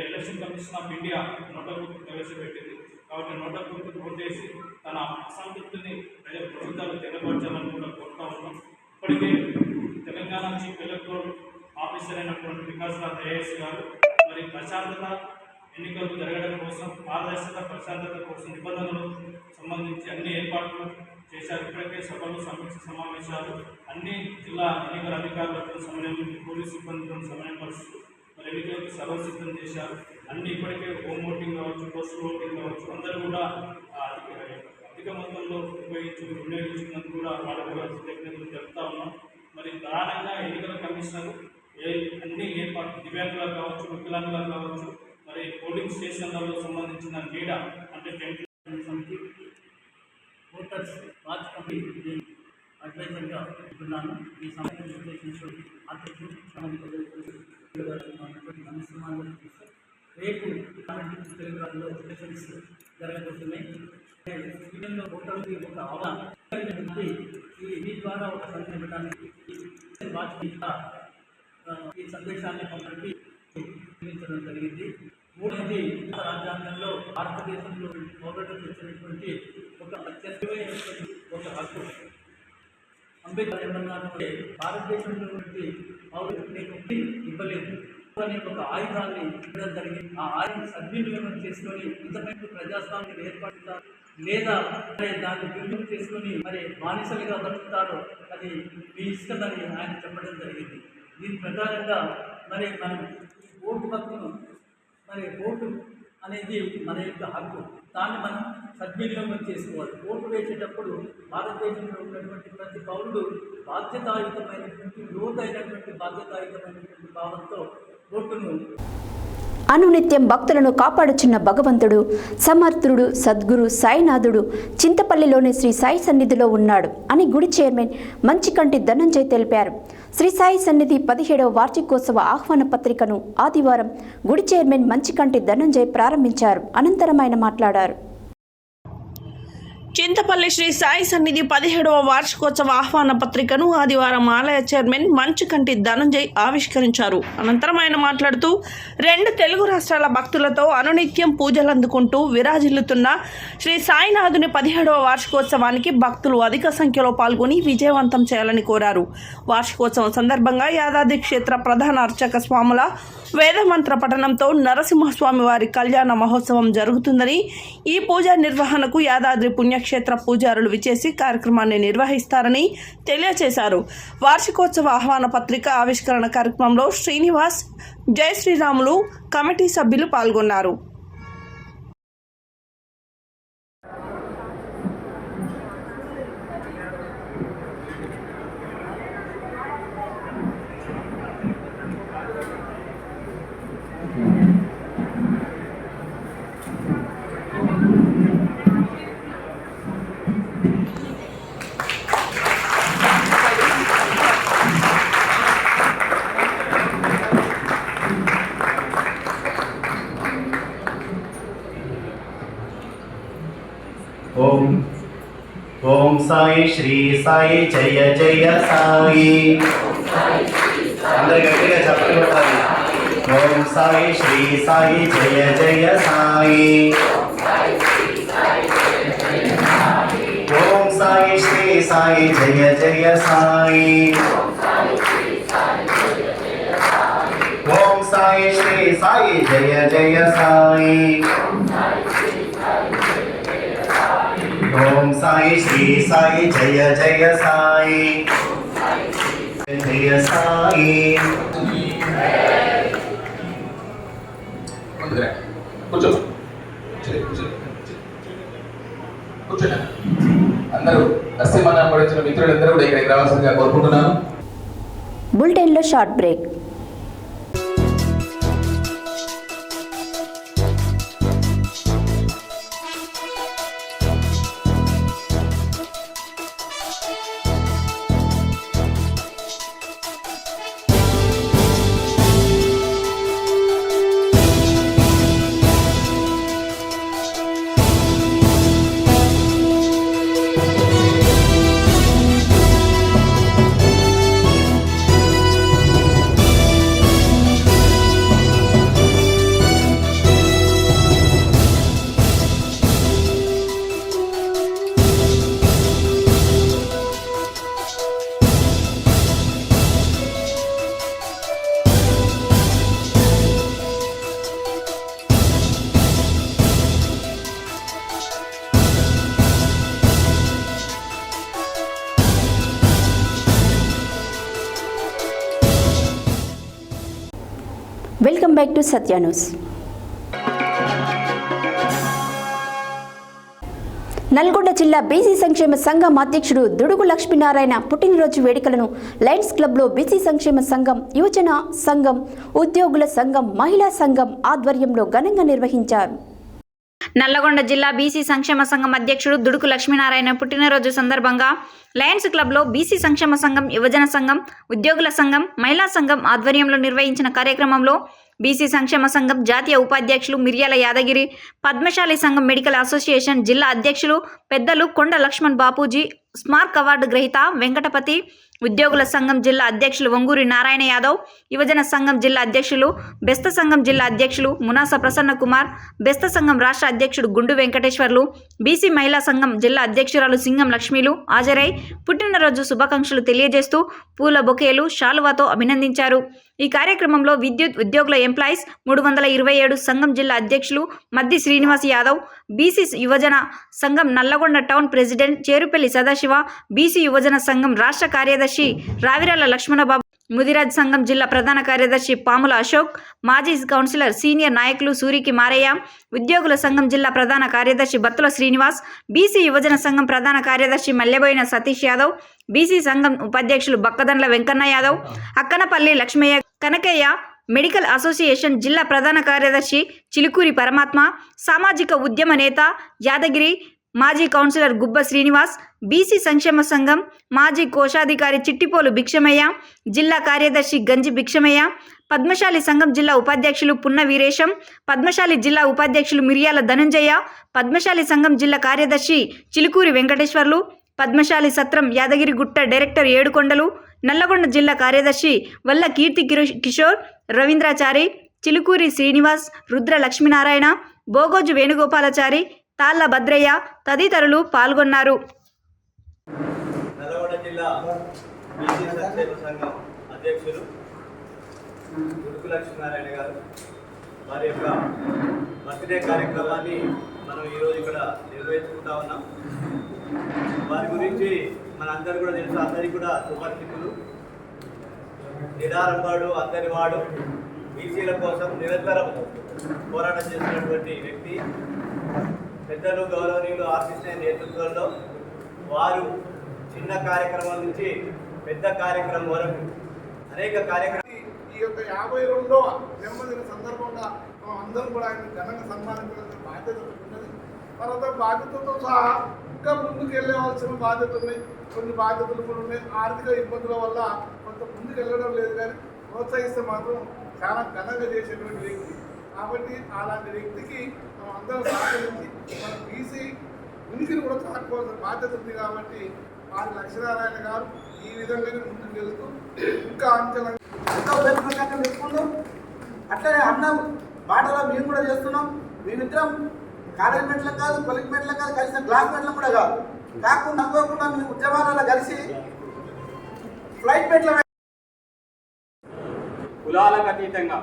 election commission of India నోటల్ బుక్ ప్రవేశపెట్టింది. కాబట్టి నోటల్ బుక్ ఓటేసి తన అసంతృప్తిని ప్రజల ప్రభుత్వాలు తెలియపరచాలని కూడా కోరుతా ఉన్నాం. ఇప్పటికే తెలంగాణ చీఫ్ ఎలక్టరల్ ఆఫీసర్ అయినటువంటి వికాస్ రాజ్ ఐఏఎస్ గారు మరి ప్రశాంతత ఎన్నికలు జరగడం కోసం, పారదర్శకత, ప్రశాంతత కోసం నిబంధనలు సంబంధించి అన్ని ఏర్పాట్లు చేశారు. ఇప్పటికే సభలు, సమీక్ష సమావేశాలు అన్ని జిల్లా ఎన్నికల అధికారులతో సమన్వయం, పోలీసు సిబ్బందితో సమన్వయం పరుస్తూ మరి ఎన్నికలకు సర్వ సిద్ధం చేశారు. అన్ని ఇప్పటికే హోమ్ ఓటింగ్ కావచ్చు, పోస్టల్ ఓటింగ్ కావచ్చు, అందరూ కూడా అధిక మొత్తంలో వినియోగించినందుకు కూడా వాళ్ళకు కూడా కృతజ్ఞతలు చెప్తా ఉన్నాం. మరి ప్రధానంగా ఎన్నికల కమిషనర్ అన్ని ఏర్పాట్లు, దివ్యాంగులకు కావచ్చు, వికలాంగులకు కావచ్చు, మరి పోలింగ్ స్టేషన్లలో సంబంధించిన నీడ అంటే టెంట్ సమితి ఓటర్స్ వాచ్ కమిటీ అడ్వైజర్గా ఉంటున్నాను. ఈ సమయం ఉద్దేశించి రేపు తెలంగాణలో ఎలక్షన్స్ జరగబోతున్నాయి. ఈవెన్లో ఓటర్కి ఒక అవగాహన మీ ద్వారా ఒక సందేశం ఇవ్వడానికి వాచ్ ఈ సందేశాన్ని పంపడానికి జరిగింది. మూడవది రాజ్యాంగంలో భారతదేశంలో పౌరులకు ఇచ్చినటువంటి ఒక అత్యద్భుతమైనటువంటి ఒక హక్కు. అంబేద్కర్ ఏమన్నారంటే భారతదేశంలో ఉన్నటువంటి పౌరులకు నేను ఇవ్వలేదు అనే ఒక ఆయుధాన్ని ఇవ్వడం జరిగింది. ఆ ఆయుధం సద్వినియోగం చేసుకొని ఇంతమంది ప్రజాస్వామ్యం ఏర్పడుతారు లేదా మరి దాన్ని దుర్వినియోగం చేసుకొని మరి బానిసలుగా బతుకుతారో అది మీ ఇష్టమని ఆయన చెప్పడం జరిగింది. దీని ప్రకారంగా మరి మనం ఓటు హక్కును మరి ఓటు అనేది మన యొక్క హక్కు, దాన్ని మనం సద్వినియోగం చేసుకోవాలి. ఓటు వేసేటప్పుడు భారతదేశంలో ఉన్నటువంటి ప్రతి పౌరుడు బాధ్యతాయుతమైనటువంటి లోతైనటువంటి బాధ్యతాయుతమైనటువంటి భావంతో ఓటును అనునిత్యం భక్తులను కాపాడుచున్న భగవంతుడు సమర్థుడు సద్గురు సాయినాథుడు చింతపల్లిలోని శ్రీ సాయి సన్నిధిలో ఉన్నాడు అని గుడి చైర్మన్ మంచికంటి ధనంజయ్ తెలిపారు. శ్రీ సాయి సన్నిధి 17వ వార్షికోత్సవ ఆహ్వాన పత్రికను ఆదివారం గుడి చైర్మన్ మంచికంటి ధనంజయ్ ప్రారంభించారు. అనంతరం ఆయన మాట్లాడారు. చింతపల్లి శ్రీ సాయి సన్నిధి 17వ వార్షికోత్సవ ఆహ్వాన పత్రికను ఆదివారం ఆలయ చైర్మన్ మంచికంటి ధనంజయ్ ఆవిష్కరించారు. అనంతరం ఆయన మాట్లాడుతూ 2 తెలుగు రాష్ట్రాల భక్తులతో అనునిత్యం పూజలు అందుకుంటూ విరాజిల్లుతున్న శ్రీ సాయినాథుని 17వ వార్షికోత్సవానికి భక్తులు అధిక సంఖ్యలో పాల్గొని విజయవంతం చేయాలని కోరారు. వార్షికోత్సవం సందర్భంగా యాదాద్రి క్షేత్ర ప్రధాన అర్చక స్వాముల వేదమంత్ర పఠనంతో నరసింహస్వామి వారి కళ్యాణ మహోత్సవం జరుగుతుందని, ఈ పూజా నిర్వహణకు యాదాద్రి పుణ్యక్షేత్ర పూజారులు విచేసి కార్యక్రమాన్ని నిర్వహిస్తారని తెలియజేశారు. వార్షికోత్సవ ఆహ్వాన పత్రిక ఆవిష్కరణ కార్యక్రమంలో శ్రీనివాస్, జై శ్రీరాములు కమిటీ సభ్యులు పాల్గొన్నారు. ఓం సాయి శ్రీ సాయి జయ జయ సాయి. అందరు గట్టిగా చెప్పండి కొట్టాలి. ఓం సాయి శ్రీ సాయి జయ జయ సాయి. ఓం సాయి శ్రీ సాయి జయ జయ సాయి. ఓం సాయి శ్రీ సాయి జయ జయ సాయి. ఓం సాయి శ్రీ సాయి జయ జయ సాయి. జయ సాయి. కూర్చో కూర్చోండి. అందరూ నరసింహనాథ్ పడిచిన మిత్రులందరూ కూడా ఇక్కడికి రావాల్సిందిగా కోరుకుంటున్నాను. బులెటిన్లో short break. Welcome back to Satya news. Nalgonda జిల్లా బీసీ సంక్షేమ సంఘం అధ్యక్షుడు దుడుగు లక్ష్మీనారాయణ పుట్టినరోజు వేడుకలను లయన్స్ క్లబ్లో బీసీ సంక్షేమ సంఘం, యువజన సంఘం, ఉద్యోగుల సంఘం, మహిళా సంఘం ఆధ్వర్యంలో ఘనంగా నిర్వహించారు. నల్లగొండ జిల్లా బీసీ సంక్షేమ సంఘం అధ్యక్షుడు దుడుకు లక్ష్మీనారాయణ పుట్టినరోజు సందర్భంగా లయన్స్ క్లబ్లో బీసీ సంక్షేమ సంఘం, యువజన సంఘం, ఉద్యోగుల సంఘం, మహిళా సంఘం ఆధ్వర్యంలో నిర్వహించిన కార్యక్రమంలో బీసీ సంక్షేమ సంఘం జాతీయ ఉపాధ్యక్షులు మిర్యాల యాదగిరి, పద్మశాలి సంఘం మెడికల్ అసోసియేషన్ జిల్లా అధ్యక్షులు పెద్దలు కొండ లక్ష్మణ్ బాపూజీ, స్మార్క్ అవార్డు గ్రహీత వెంకటపతి, ఉద్యోగుల సంఘం జిల్లా అధ్యక్షులు వంగూరి నారాయణ యాదవ్, యువజన సంఘం జిల్లా అధ్యక్షులు, బెస్త సంఘం జిల్లా అధ్యక్షులు మునాస ప్రసన్న కుమార్, బెస్త సంఘం రాష్ట్ర అధ్యక్షుడు గుండు వెంకటేశ్వర్లు, బీసీ మహిళా సంఘం జిల్లా అధ్యక్షురాలు సింగం లక్ష్మీలు హాజరై పుట్టినరోజు శుభాకాంక్షలు తెలియజేస్తూ పూల బొకేలు, శాలువాతో అభినందించారు. ఈ కార్యక్రమంలో విద్యుత్ ఉద్యోగుల ఎంప్లాయీస్ 327 సంఘం జిల్లా అధ్యక్షులు మద్ది శ్రీనివాస్ యాదవ్, బీసీ యువజన సంఘం Nalgonda town president Cherupalli Sadashiva, BC యువజన సంఘం రాష్ట్ర కార్యదర్శి రావిరాల లక్ష్మణబాబు, ముదిరాజ్ సంఘం జిల్లా ప్రధాన కార్యదర్శి పాముల అశోక్, మాజీ కౌన్సిలర్ సీనియర్ నాయకులు సూరికి మారయ్య, ఉద్యోగుల సంఘం జిల్లా ప్రధాన కార్యదర్శి బత్తుల శ్రీనివాస్, బీసీ యువజన సంఘం ప్రధాన కార్యదర్శి మల్లెబోయిన సతీష్ యాదవ్, బీసీ సంఘం ఉపాధ్యక్షులు బక్కదండ్ల వెంకన్న యాదవ్, అక్కనపల్లి లక్ష్మయ్య, కనకయ్య, మెడికల్ అసోసియేషన్ జిల్లా ప్రధాన కార్యదర్శి చిలుకూరి పరమాత్మ, సామాజిక ఉద్యమ నేత యాదగిరి, మాజీ కౌన్సిలర్ గుబ్బ శ్రీనివాస్, బీసీ సంక్షేమ సంఘం మాజీ కోశాధికారి చిట్టిపోలు భిక్షమయ్య, జిల్లా కార్యదర్శి గంజి భిక్షమయ్య, పద్మశాలి సంఘం జిల్లా ఉపాధ్యక్షులు పున్న వీరేశం, పద్మశాలి జిల్లా ఉపాధ్యక్షులు మిర్యాల ధనుంజయ, పద్మశాలి సంఘం జిల్లా కార్యదర్శి చిలుకూరి వెంకటేశ్వర్లు, పద్మశాలి సత్రం యాదగిరిగుట్ట డైరెక్టర్ ఏడుకొండలు, నల్లగొండ జిల్లా కార్యదర్శి వల్ల కీర్తి కిషోర్, రవీంద్రాచారి, చిలుకూరి శ్రీనివాస్, రుద్ర లక్ష్మీనారాయణ, బోగోజు వేణుగోపాలాచారి, తాళ్ళ భద్రయ్య తదితరులు పాల్గొన్నారు. నల్లగొండ జిల్లా బీసీ సంక్షేమ సంఘం అధ్యక్షులు గురుకు లక్ష్మీనారాయణ గారు వారి యొక్క బర్త్డే కార్యక్రమాన్ని మనం ఈరోజు ఇక్కడ నిర్వహించుకుంటా ఉన్నాం. వారి గురించి మనందరూ కూడా తెలుసు, అందరికీ కూడా సుపరిచితులు. నిరారంభుడు, అందరివాడు, బీసీల కోసం నిరంతరం పోరాటం చేసినటువంటి వ్యక్తి. పెద్దలు గౌరవనీయులు ఆర్టిస్ట్ నేతృత్వంలో వారు చిన్న కార్యక్రమం నుంచి పెద్ద కార్యక్రమం వరకు అనేక కార్యక్రమాలు ఈ యొక్క 52వ జన్మదిన సందర్భంగా మనం అందరం కూడా ఆయన ఘనంగా సన్మానించాల్సిన బాధ్యత ఉన్నది. తర్వాత బాధ్యతతో సహా ఇంకా ముందుకు వెళ్ళవలసిన బాధ్యతలు ఉన్నాయి, కొన్ని బాధ్యతలు కూడా ఉన్నాయి. ఆర్థిక ఇబ్బందుల వల్ల కొంత ముందుకు వెళ్ళడం లేదు, కానీ ప్రోత్సహిస్తే మాత్రం చాలా ఘనంగా చేసేటువంటి వ్యక్తి. కాబట్టి అలాంటి వ్యక్తికి మనం అందరం సహకరించి మన బీసీ ఉనికిని కూడా చాటుకోవాల్సిన బాధ్యత ఉంది. కాబట్టి వారి లక్ష్మీనారాయణ గారు ఈ విధంగానే ముందుకు వెళ్తూ ఇంకా అంచెలు పెట్టుకుంటూ అట్లనే అన్నం మాటలో మేము కూడా చేస్తున్నాం. మేమిద్దరం కాలేజ్ మెట్లకు కాదు, కొలిక్ మెట్లకు కాదు, కలిసిన క్లాస్ మెట్లకు కూడా కాదు, కాకుండా అనుకోకుండా మీ ఉద్యమాలలో కలిసి ఫ్లైట్ మెట్ల కులాలకు అతీతంగా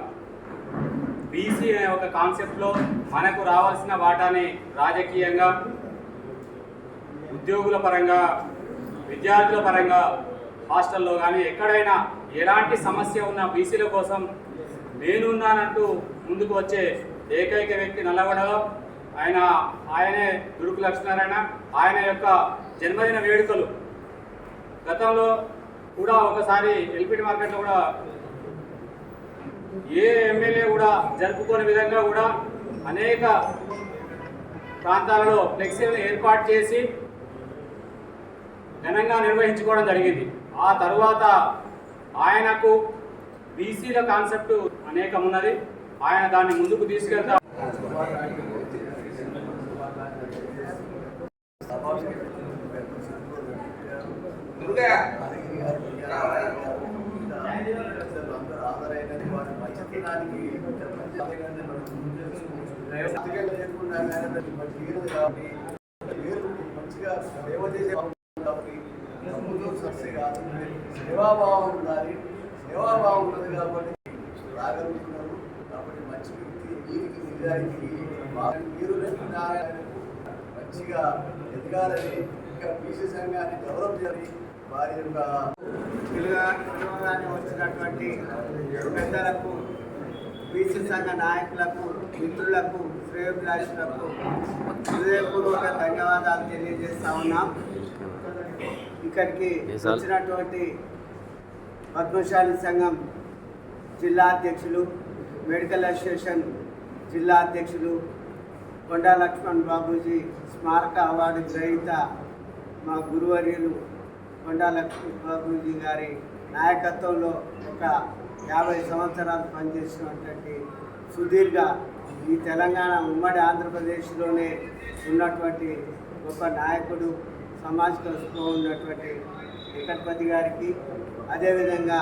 బీసీ అనే ఒక కాన్సెప్ట్లో మనకు రావాల్సిన వాటాని రాజకీయంగా, ఉద్యోగుల పరంగా, విద్యార్థుల పరంగా, హాస్టల్లో కానీ ఎక్కడైనా ఎలాంటి సమస్య ఉన్న బీసీల కోసం నేనున్నానంటూ ముందుకు వచ్చే ఏకైక వ్యక్తి నల్లగొండలో ఆయనే దుడుకు లక్ష్మీనారాయణ. ఆయన యొక్క జన్మదిన వేడుకలు గతంలో కూడా ఒకసారి ఎల్పిడి మార్కెట్లో కూడా ఏ ఎమ్మెల్యే కూడా జరుపుకోని విధంగా కూడా అనేక ప్రాంతాలలో ఫ్లెక్సీలను ఏర్పాటు చేసి ఘనంగా నిర్వహించుకోవడం జరిగింది. ఆ తరువాత ఆయనకు బీసీల కాన్సెప్ట్ అనేకం ఉన్నది, ఆయన దాన్ని ముందుకు తీసుకెళ్తా సేవాభావం ఉండాలి. సేవాభావం ఉన్నది కాబట్టి రాగలుగుతున్నారు. కాబట్టి మంచి వ్యక్తి, వీరికి నిజానికి మీరు నారాయణకు మంచిగా ఎదగాలని, ఇంకా బీసీ సంఘాన్ని డెవలప్ చేయాలి. వారి యొక్క తెలుగుగానే వచ్చినటువంటి పెద్దలకు, బీసీ సంఘ నాయకులకు, మిత్రులకు, శ్రేయోభిలాషులకు హృదయపూర్వక ధన్యవాదాలు తెలియజేస్తా ఉన్నాం. ఇక్కడికి వచ్చినటువంటి పద్మశాలి సంఘం జిల్లా అధ్యక్షులు, మెడికల్ అసోసియేషన్ జిల్లా అధ్యక్షులు కొండా లక్ష్మణ్ బాబూజీ, స్మారక అవార్డు గ్రహీత మా గురువర్యులు కొండా లక్ష్మణ్ బాబూజీ గారి నాయకత్వంలో ఒక 50 సంవత్సరాలు పనిచేసినటువంటి సుదీర్ఘ ఈ తెలంగాణ ఉమ్మడి ఆంధ్రప్రదేశ్లోనే ఉన్నటువంటి గొప్ప నాయకుడు, సామాజిక స్పృహ ఉన్నటువంటి వెంకటపతి గారికి, అదేవిధంగా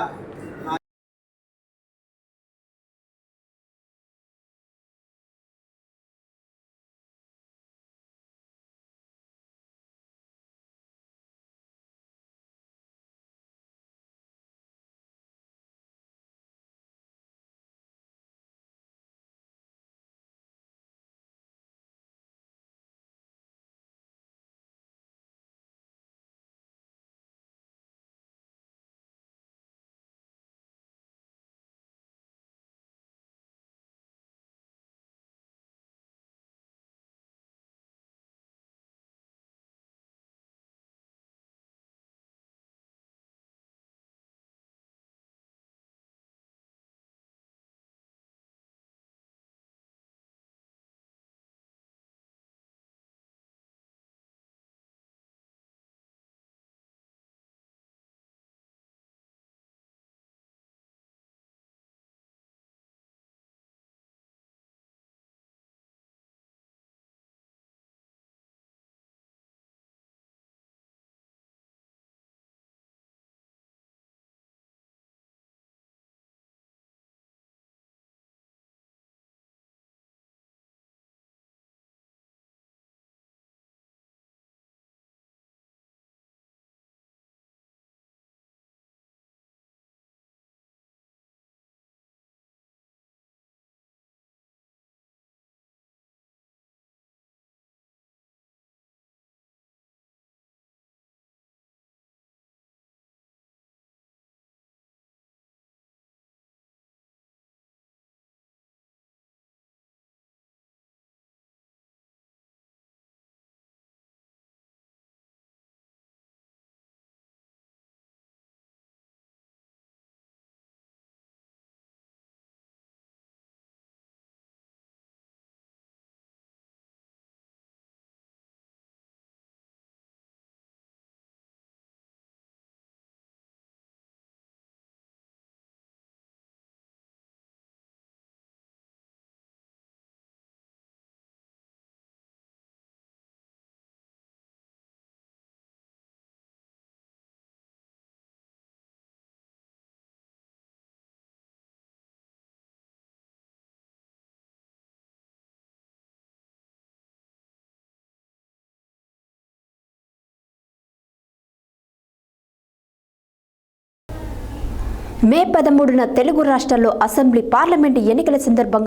మే 13న తెలుగు రాష్ట్రాల్లో అసెంబ్లీ, పార్లమెంటు ఎన్నికల సందర్భంగా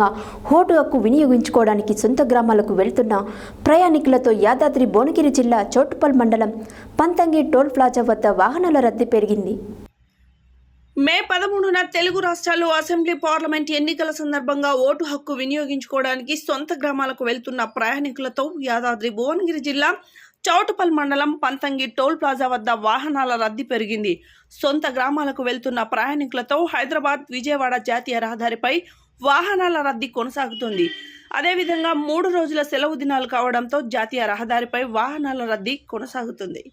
ఓటు హక్కు వినియోగించుకోవడానికి సొంత గ్రామాలకు వెళ్తున్న ప్రయాణికులతో యాదాద్రి భువనగిరి జిల్లా చౌటుప్పల్ మండలం పంతంగి టోల్ ప్లాజా వద్ద వాహనాల రద్దీ పెరిగింది. మే 13న తెలుగు రాష్ట్రాల్లో అసెంబ్లీ, పార్లమెంట్ ఎన్నికల సందర్భంగా ఓటు హక్కు వినియోగించుకోవడానికి సొంత గ్రామాలకు వెళ్తున్న ప్రయాణికులతో యాదాద్రి భువనగిరి జిల్లా చౌటుప్పల్ మండలం పంతంగి టోల్ ప్లాజా వద్ద వాహనాల రద్దీ పెరిగింది. సొంత గ్రామాలకు వెళ్తున్న ప్రయాణికులతో హైదరాబాద్, విజయవాడ జాతీయ రహదారిపై వాహనాల రద్దీ కొనసాగుతుంది. అదేవిధంగా 3 రోజుల సెలవు దినాలు కావడంతో జాతీయ రహదారిపై వాహనాల రద్దీ కొనసాగుతుంది.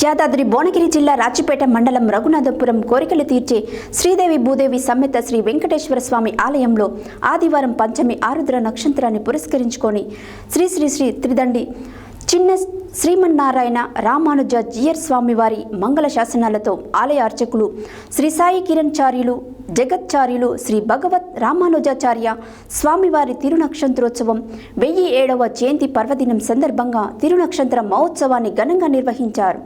యాదాద్రి భువనగిరి జిల్లా రాచిపేట మండలం రఘునాథపురం కోరికలు తీర్చే శ్రీదేవి భూదేవి సమేత శ్రీ వెంకటేశ్వర స్వామి ఆలయంలో ఆదివారం పంచమి ఆరుద్ర నక్షత్రాన్ని పురస్కరించుకొని శ్రీ శ్రీ శ్రీ త్రిదండి చిన్న శ్రీమన్నారాయణ రామానుజ జీయర్ స్వామివారి మంగళ శాసనాలతో ఆలయ అర్చకులు శ్రీ సాయి కిరణ్చార్యులు జగత్చార్యులు శ్రీ భగవత్ రామానుజాచార్య స్వామివారి తిరునక్షత్రోత్సవం 1007వ జయంతి పర్వదినం సందర్భంగా తిరునక్షత్ర మహోత్సవాన్ని ఘనంగా నిర్వహించారు.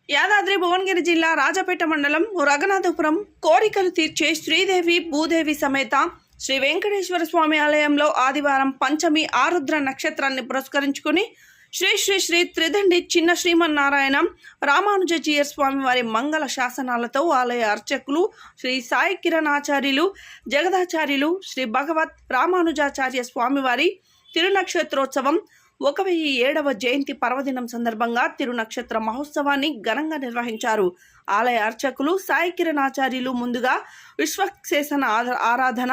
యాదాద్రి భువనగిరి జిల్లా రాజపేట మండలం రఘునాథపురం కోరికలు తీర్చే శ్రీదేవి భూదేవి సమేత శ్రీ వెంకటేశ్వర స్వామి ఆలయంలో ఆదివారం పంచమి ఆరుద్ర నక్షత్రాన్ని పురస్కరించుకుని శ్రీ శ్రీ శ్రీ త్రిదండి చిన్న శ్రీమన్నారాయణ రామానుజ జీయర్ స్వామి వారి మంగళ శాసనాలతో ఆలయ అర్చకులు శ్రీ సాయి కిరణాచార్యులు జగదాచార్యులు శ్రీ భగవత్ రామానుజాచార్య స్వామివారి తిరునక్షత్రోత్సవం 1007వ జయంతి పర్వదినం సందర్భంగా తిరునక్షత్ర మహోత్సవాన్ని ఘనంగా నిర్వహించారు. ఆలయ అర్చకులు సాయి కిరణాచార్యులు ముందుగా విశ్వక్సేన ఆరాధన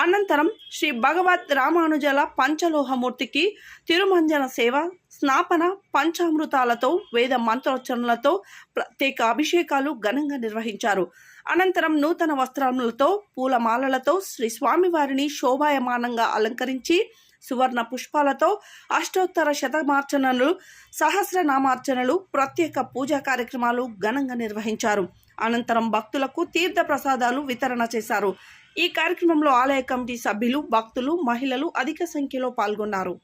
అనంతరం శ్రీ భగవత్ రామానుజల పంచలోహమూర్తికి తిరుమంజన సేవ స్నాపన పంచామృతాలతో వేద మంత్రోచ్చరణలతో ప్రత్యేక అభిషేకాలు ఘనంగా నిర్వహించారు. అనంతరం నూతన వస్త్రములతో పూలమాలలతో శ్రీ స్వామివారిని శోభాయమానంగా అలంకరించి సువర్ణ పుష్పాలతో అష్టోత్తర శతమార్చనలు సహస్రనామార్చనలు ప్రత్యేక పూజా కార్యక్రమాలు ఘనంగా నిర్వహించారు. అనంతరం భక్తులకు తీర్థ ప్రసాదాలు వితరణ చేశారు. ఈ కార్యక్రమంలో ఆలయ కమిటీ సభ్యులు భక్తులు మహిళలు అధిక సంఖ్యలో పాల్గొన్నారు.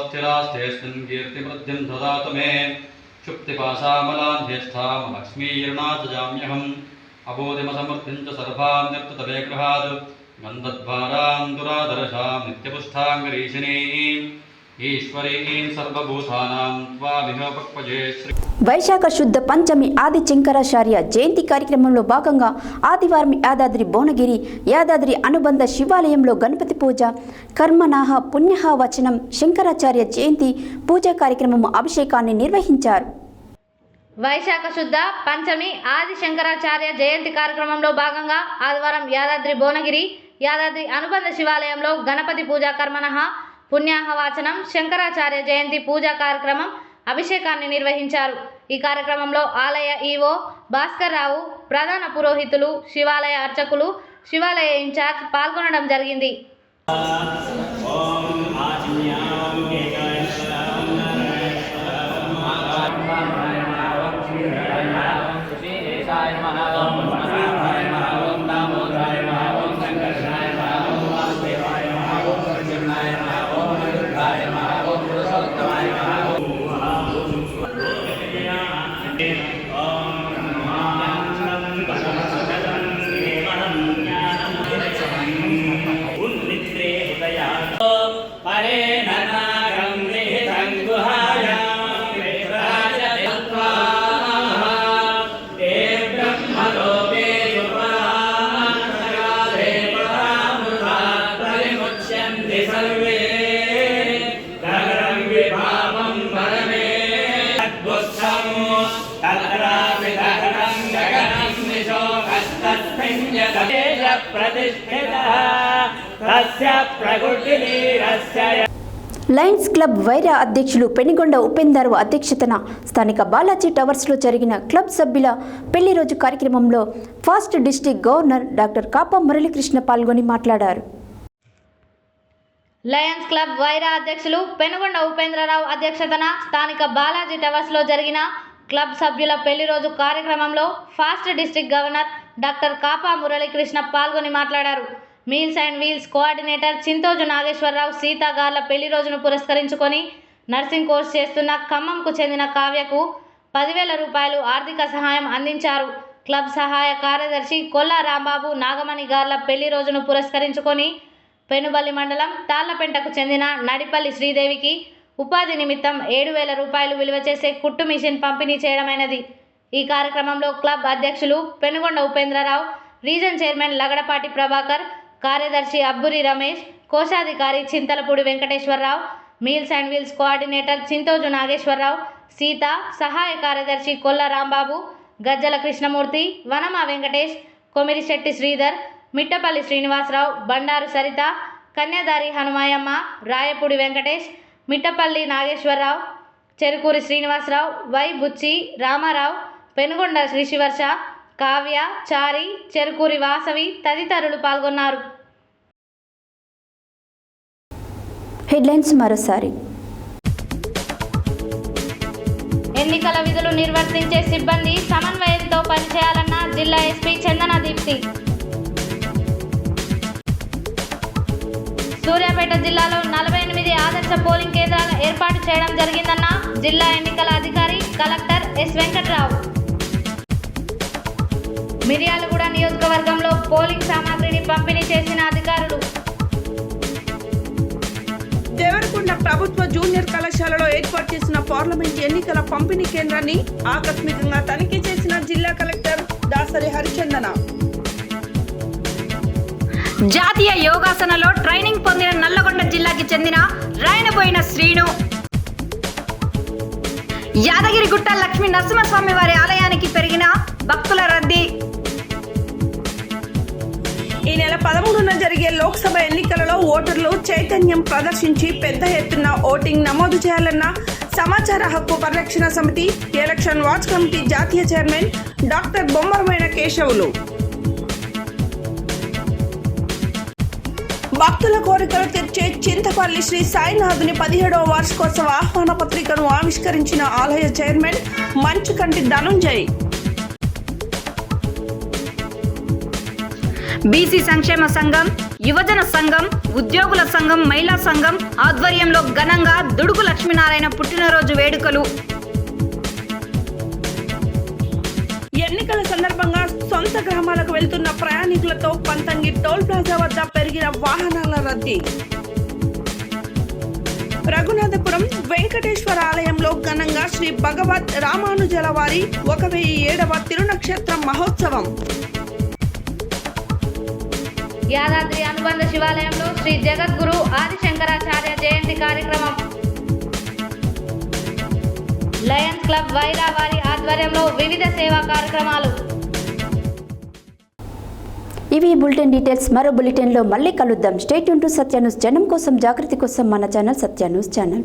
స్థిరాస్థేస్మిన్ కీర్తిమృద్ధిం దదాతు మే క్షుప్తిపాశామలాన్యేష్టాం లక్ష్మీర్నాథజామ్యహం అబోధిమసమర్థిం చ సర్వాం నిర్తతమే గృహాద్ గంధద్వారాం దురాదర్శాం నిత్యపుష్టాంగరీషిణీం ఈశ్వరీం సర్వభూతానాం త్వామిహోపక్వజే శ్రీ వైశాఖ శుద్ధ పంచమి ఆది శంకరాచార్య జయంతి కార్యక్రమంలో భాగంగా ఆదివారం యాదాద్రి భువనగిరి యాదాద్రి అనుబంధ శివాలయంలో గణపతి పూజ కర్మనాహ పుణ్యహ వచనం శంకరాచార్య జయంతి పూజా కార్యక్రమం అభిషేకాన్ని నిర్వహించారు. వైశాఖ శుద్ధ పంచమి ఆది శంకరాచార్య జయంతి కార్యక్రమంలో భాగంగా ఆదివారం యాదాద్రి భువనగిరి యాదాద్రి అనుబంధ శివాలయంలో గణపతి పూజా కర్మనః పుణ్యాహవాచనం శంకరాచార్య జయంతి పూజా కార్యక్రమం అభిషేకాన్ని నిర్వహించారు. ఈ కార్యక్రమంలో ఆలయ ఈవో భాస్కర్ రావు, ప్రధాన పురోహితులు, శివాలయ అర్చకులు, శివాలయ ఇన్ఛార్జ్ పాల్గొనడం జరిగింది. లయన్స్ క్లబ్ వైరా అధ్యక్షులు పెనుగొండ ఉపేందర్ అధ్యక్షతన స్థానిక బాలాజీ టవర్స్లో జరిగిన క్లబ్ సభ్యుల పెళ్లి రోజు కార్యక్రమంలో first district governor doctor Kapa Muralikrishna పాల్గొని మాట్లాడారు. లయన్స్ క్లబ్ వైరా అధ్యక్షులు పెనుగొండ ఉపేంద్రరావు అధ్యక్షతన స్థానిక బాలాజీ టవర్స్లో జరిగిన క్లబ్ సభ్యుల పెళ్లి రోజు కార్యక్రమంలో past district governor doctor Kapa Muralikrishna పాల్గొని మాట్లాడారు. Meals and wheels coordinator Chintoju Nageswararao Sita గార్ల పెళ్లి రోజును పురస్కరించుకొని నర్సింగ్ కోర్సు చేస్తున్న ఖమ్మంకు చెందిన కావ్యకు 10,000 రూపాయలు ఆర్థిక సహాయం అందించారు. క్లబ్ సహాయ కార్యదర్శి కొల్లా రాంబాబు నాగమణి గార్ల పెళ్లి రోజును పురస్కరించుకొని పెనుబల్లి మండలం తాళ్లపెంటకు చెందిన నడిపల్లి శ్రీదేవికి ఉపాధి నిమిత్తం 7,000 రూపాయలు విలువ చేసే కుట్టు మిషన్ పంపిణీ చేయడమైనది. ఈ కార్యక్రమంలో క్లబ్ అధ్యక్షులు పెనుగొండ ఉపేంద్రరావు, రీజన్ చైర్మన్ లగడపాటి ప్రభాకర్, కార్యదర్శి అబ్బురి రమేష్, కోశాధికారి Chintalapudi Venkateswara Rao, meals and wheels coordinator Chintoju Nageswara Rao, Sita, సహాయ కార్యదర్శి కొల్ల రాంబాబు, గజ్జల కృష్ణమూర్తి, వనమ వెంకటేష్, కొమిరిశెట్టి శ్రీధర్, మిట్టపల్లి శ్రీనివాసరావు, బండారు సరిత, కన్యాదారి హనుమాయమ్మ, రాయపూడి వెంకటేష్, మిట్టపల్లి నాగేశ్వరరావు, చెరుకూరి శ్రీనివాసరావు, వై బుచ్చి, రామారావు, పెనుగొండ శ్రీశివర్ష, కావ్య, చారి, చెరుకూరి వాసవి తదితరులు పాల్గొన్నారు. హెడ్లైన్స్ మరోసారి. ఎన్నికల విధులు నిర్వర్తించే సిబ్బంది సమన్వయంతో పనిచేయాలన్న జిల్లా ఎస్పీ చందన దీప్తి. సూర్యాపేట జిల్లాలో 48 ఆదర్శ పోలింగ్ కేంద్రాలు ఏర్పాటు చేయడం జరిగిందన్న జిల్లా ఎన్నికల అధికారి కలెక్టర్ ఎస్ వెంకట్రావు. మిర్యాలగూడ నియోజకవర్గంలో పోలింగ్ సామాగ్రిని పంపిణీ చేసిన అధికారులు. దేవరకొండ ప్రభుత్వ జూనియర్ కళాశాలలో ఏర్పాటు చేసిన పార్లమెంట్ ఎన్నికల పంపిణీ కేంద్రాన్ని ఆకస్మికంగా తనిఖీ చేసిన జిల్లా కలెక్టర్ దాసరి హరిచందన. జాతీయ యోగాసనలో ట్రైనింగ్ పొందిన నల్లగొండ జిల్లాకి చెందిన రాయనబోయిన శ్రీను. యాదగిరిగుట్ట లక్ష్మీ నరసింహస్వామి వారి ఆలయానికి పెరిగిన భక్తుల రద్దీ. ఈ నెల 13న జరిగే లోక్సభ ఎన్నికలలో ఓటర్లు చైతన్యం ప్రదర్శించి పెద్ద ఎత్తున ఓటింగ్ నమోదు చేయాలన్న సమాచార హక్కు పరిరక్షణ సమితి ఎలక్షన్ వాచ్ కమిటీ జాతీయ చైర్మన్ డాక్టర్ బొమ్మరమైన కేశవులు. భక్తుల కోరికలు తీర్చే చింతపల్లి శ్రీ సాయినాథుని 17వ వార్షికోత్సవ ఆహ్వాన పత్రికను ఆవిష్కరించిన ఆలయ చైర్మన్ మంచుకంటి ధనుంజయ్. బీసీ సంక్షేమ సంఘం, యువజన సంఘం, ఉద్యోగుల సంఘం, మహిళా సంఘం ఆధ్వర్యంలో ఘనంగా దుడుగు లక్ష్మీనారాయణ పుట్టినరోజు వేడుకలు. ఎన్నికల సందర్భంగా సొంత గ్రామాలకు వెళ్తున్న ప్రయాణికులతో పంతంగి టోల్ ప్లాజా వద్ద పెరిగిన వాహనాల రద్దీ. రఘునాథపురం వెంకటేశ్వర ఆలయంలో ఘనంగా శ్రీ భగవద్ రామానుజల వారి 1007వ తిరునక్షత్ర మహోత్సవం. యాదాద్రి అనుబంధ శివాలయంలో శ్రీ జగద్గురు ఆదిశంకరాచార్య జయంతి కార్యక్రమం. లయన్స్ క్లబ్ వైరా వారి ఆధ్వర్యంలో వివిధ సేవా కార్యక్రమాలు. ఇవి బులెటిన్ డీటెయిల్స్. మరో బులెటిన్లో మళ్ళీ కలుద్దాం. Stay tune to Satya news. జనం కోసం, జాగృతి కోసం మన ఛానల్ సత్య న్యూస్ ఛానల్.